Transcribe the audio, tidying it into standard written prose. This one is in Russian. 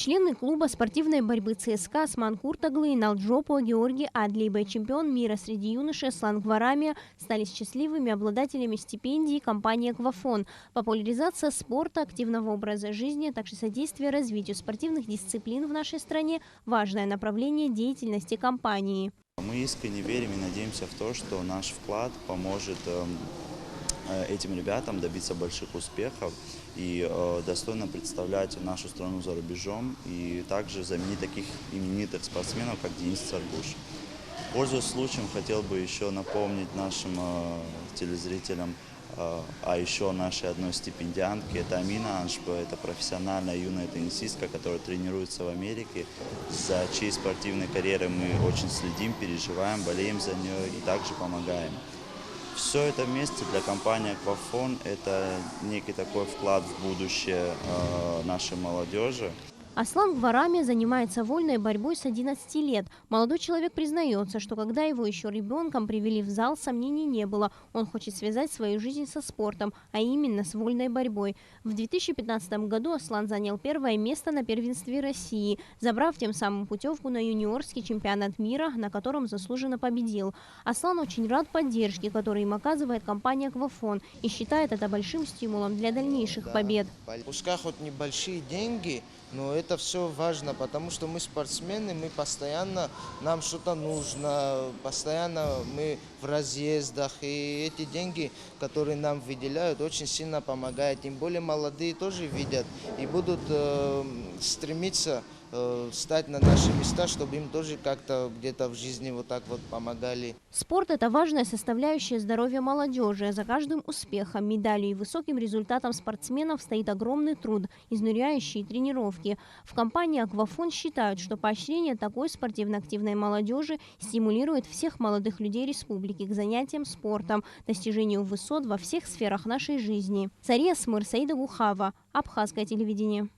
Члены клуба спортивной борьбы ЦСКА Осман Куртаглы и Налджопо Георгий Адлибе, чемпион мира среди юношей Аслан Гварами, стали счастливыми обладателями стипендии компании «Аквафон». Популяризация спорта, активного образа жизни, а также содействие развитию спортивных дисциплин в нашей стране – важное направление деятельности компании. Мы искренне верим и надеемся в то, что наш вклад поможет этим ребятам добиться больших успехов и достойно представлять нашу страну за рубежом, и также заменить таких именитых спортсменов, как Денис Царгуш. Пользуясь случаем, хотел бы еще напомнить нашим телезрителям о еще нашей одной стипендиантке. Это Амина Аншба, это профессиональная юная теннисистка, которая тренируется в Америке, за чьей спортивной карьерой мы очень следим, переживаем, болеем за нее и также помогаем. Все это вместе для компании «Аквафон» – это некий такой вклад в будущее нашей молодежи. Аслан Гварами занимается вольной борьбой с 11 лет. Молодой человек признается, что когда его еще ребенком привели в зал, сомнений не было. Он хочет связать свою жизнь со спортом, а именно с вольной борьбой. В 2015 году Аслан занял первое место на первенстве России, забрав тем самым путевку на юниорский чемпионат мира, на котором заслуженно победил. Аслан очень рад поддержке, которую им оказывает компания «Аквафон», и считает это большим стимулом для дальнейших побед. Пускай хоть небольшие деньги, но это все важно, потому что мы спортсмены, мы постоянно, нам что-то нужно, постоянно мы в разъездах, и эти деньги, которые нам выделяют, очень сильно помогают. Тем более молодые тоже видят и будут стремиться стать на наши места, чтобы им тоже как-то где-то в жизни вот так вот помогали. Спорт – это важная составляющая здоровья молодежи. За каждым успехом, медалью и высоким результатом спортсменов стоит огромный труд, изнуряющие тренировки. В компании «Аквафон» считают, что поощрение такой спортивно-активной молодежи стимулирует всех молодых людей республики к занятиям спортом, достижению высот во всех сферах нашей жизни. Сария Смыр, Саида Гухава, Абхазское телевидение.